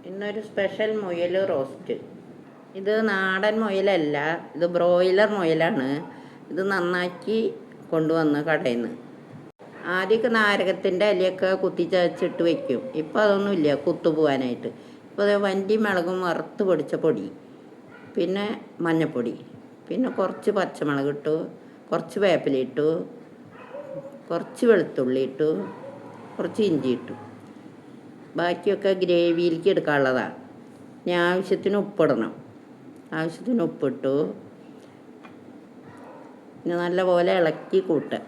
ഇന്നൊരു സ്പെഷ്യൽ മുയൽ റോസ്റ്റ്. ഇത് നാടൻ മുയലല്ല, ഇത് ബ്രോയിലർ മുയലാണ്. ഇത് നന്നാക്കി കൊണ്ടുവന്ന് കടയിൽ നിന്ന്. ആദ്യമൊക്കെ നാരകത്തിൻ്റെ ഇലയൊക്കെ കുത്തിച്ചതച്ചിട്ട് വെക്കും. ഇപ്പോൾ അതൊന്നുമില്ല, കുത്തുപോകാനായിട്ട്. ഇപ്പോൾ വണ്ടി മുളകും വറുത്ത് പൊടിച്ച പൊടി, പിന്നെ മഞ്ഞൾപ്പൊടി, പിന്നെ കുറച്ച് പച്ചമുളക് ഇട്ടു, കുറച്ച് വേപ്പില ഇട്ടു, കുറച്ച് വെളുത്തുള്ളി ഇട്ടു, കുറച്ച് ഇഞ്ചി ഇട്ടു. ബാക്കിയൊക്കെ ഗ്രേവിയിലേക്ക് എടുക്കാനുള്ളതാണ്. ഇനി ആവശ്യത്തിന് ഉപ്പിടണം. ആവശ്യത്തിന് ഉപ്പിട്ടു. പിന്നെ നല്ലപോലെ ഇളക്കി കൂട്ടുക.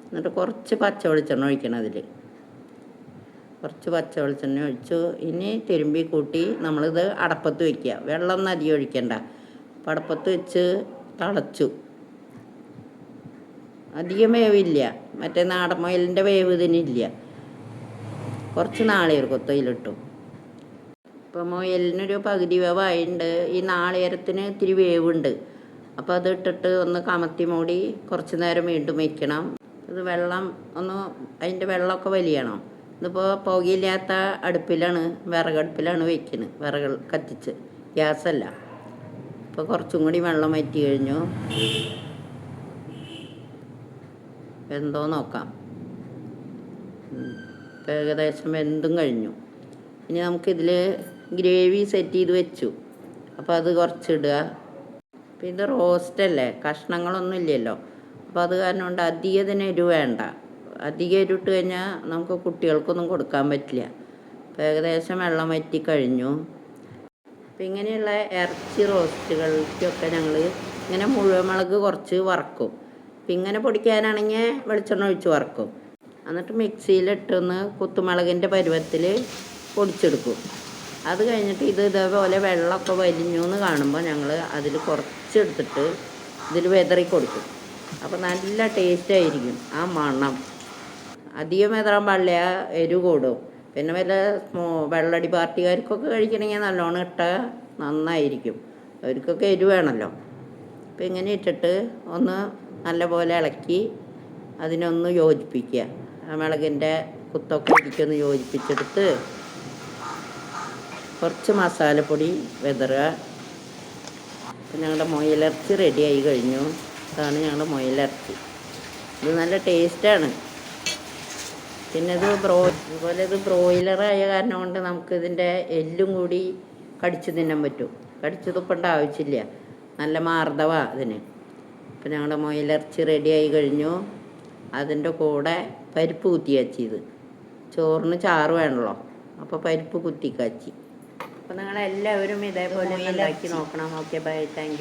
എന്നിട്ട് കുറച്ച് പച്ച വെളിച്ചെണ്ണ ഒഴിക്കണം. അതിൽ കുറച്ച് പച്ച വെളിച്ചെണ്ണ ഒഴിച്ചു. ഇനി തിരുമ്പി കൂട്ടി നമ്മളിത് അടപ്പത്ത് വയ്ക്കുക. വെള്ളം അധികം ഒഴിക്കണ്ട. അപ്പം അടപ്പത്ത് വെച്ച് തിളച്ചു. അധികം വേവില്ല, മറ്റേ നാടൻ മുയലിൻ്റെ വേവ് ഇതിനില്ല. കുറച്ച് നാളികേര കൊത്തയിലിട്ടു. ഇപ്പോൾ മുയലിനൊരു പകുതി വേവായിട്ടുണ്ട്. ഈ നാളികേരത്തിന് ഇത്തിരി വേവുണ്ട്. അപ്പോൾ അത് ഇട്ടിട്ട് ഒന്ന് കമത്തി മൂടി കുറച്ച് നേരം വീണ്ടും വയ്ക്കണം. ഇത് വെള്ളം ഒന്ന് അതിൻ്റെ വെള്ളമൊക്കെ വലിയണം. ഇതിപ്പോൾ പുകയില്ലാത്ത അടുപ്പിലാണ്, വിറകടുപ്പിലാണ് വയ്ക്കുന്നത്. വിറക് കത്തിച്ച്, ഗ്യാസല്ല. ഇപ്പോൾ കുറച്ചും കൂടി വെള്ളം വറ്റി കഴിഞ്ഞു. എന്തോ നോക്കാം. ഇപ്പോൾ ഏകദേശം വെന്തും കഴിഞ്ഞു. ഇനി നമുക്കിതിൽ ഗ്രേവി സെറ്റ് ചെയ്ത് വെച്ചു. അപ്പോൾ അത് കുറച്ചിടുക. അപ്പോൾ ഇത് റോസ്റ്റല്ലേ, കഷ്ണങ്ങളൊന്നും ഇല്ലല്ലോ. അപ്പോൾ അത് കാരണം കൊണ്ട് അധികം ഇതിന് എരിവ് വേണ്ട. അധികം എരിവിട്ട് കഴിഞ്ഞാൽ നമുക്ക് കുട്ടികൾക്കൊന്നും കൊടുക്കാൻ പറ്റില്ല. അപ്പോൾ ഏകദേശം വെള്ളം വറ്റി കഴിഞ്ഞു. അപ്പോൾ ഇങ്ങനെയുള്ള ഇറച്ചി റോസ്റ്റുകൾക്കൊക്കെ ഞങ്ങൾ ഇങ്ങനെ മുഴുവൻ കുറച്ച് വറക്കും. അപ്പം ഇങ്ങനെ പൊടിക്കാനാണെങ്കിൽ വെളിച്ചെണ്ണ ഒഴിച്ച് വറക്കും. എന്നിട്ട് മിക്സിയിലിട്ടൊന്ന് കുത്തുമുളകിൻ്റെ പരുവത്തിൽ പൊടിച്ചെടുക്കും. അത് കഴിഞ്ഞിട്ട് ഇത് ഇതേപോലെ വെള്ളമൊക്കെ വലിഞ്ഞു എന്ന് കാണുമ്പോൾ ഞങ്ങൾ അതിൽ കുറച്ചെടുത്തിട്ട് ഇതിൽ വെതറി കൊടുക്കും. അപ്പോൾ നല്ല ടേസ്റ്റായിരിക്കും ആ മണം. അധികം വെതറാൻ പാടില്ല, എരിവ് കൂടും. പിന്നെ വല്ല വെള്ളടി പാർട്ടിക്കാർക്കൊക്കെ കഴിക്കണമെങ്കിൽ നല്ലോണം ഇട്ടാൽ നന്നായിരിക്കും. അവർക്കൊക്കെ എരിവ് വേണമല്ലോ. അപ്പോൾ ഇങ്ങനെ ഇട്ടിട്ട് ഒന്ന് നല്ലപോലെ ഇളക്കി അതിനൊന്ന് യോജിപ്പിക്കുക. ആ മുളകിൻ്റെ കുത്തൊക്കെ ഇടിക്കൊന്ന് യോജിപ്പിച്ചെടുത്ത് കുറച്ച് മസാലപ്പൊടി വിതറുക. അപ്പം ഞങ്ങളുടെ മുയലിറച്ചി റെഡിയായി കഴിഞ്ഞു. ഇതാണ് ഞങ്ങളുടെ മുയലിറച്ചി. ഇത് നല്ല ടേസ്റ്റാണ്. പിന്നെ ഇത് അതുപോലെ ഇത് ബ്രോയിലറായ കാരണം കൊണ്ട് നമുക്കിതിൻ്റെ എല്ലും കൂടി കടിച്ച് തിന്നാൻ പറ്റും. കടിച്ച് തുപ്പേണ്ട ആവശ്യമില്ല. നല്ല മാർദ്ദവമാണ് അതിന്. അപ്പം ഞങ്ങളുടെ മുയലിറച്ചി റെഡിയായി കഴിഞ്ഞു. അതിൻ്റെ കൂടെ പരിപ്പ് കുത്തി കാച്ചിയത്. ചോറിന് ചാറ് വേണമല്ലോ, അപ്പോൾ പരിപ്പ് കുത്തി കാച്ചി. അപ്പോൾ നിങ്ങളെല്ലാവരും ഇതേപോലെ ഉണ്ടാക്കി നോക്കണം. Okay, bye, thank U.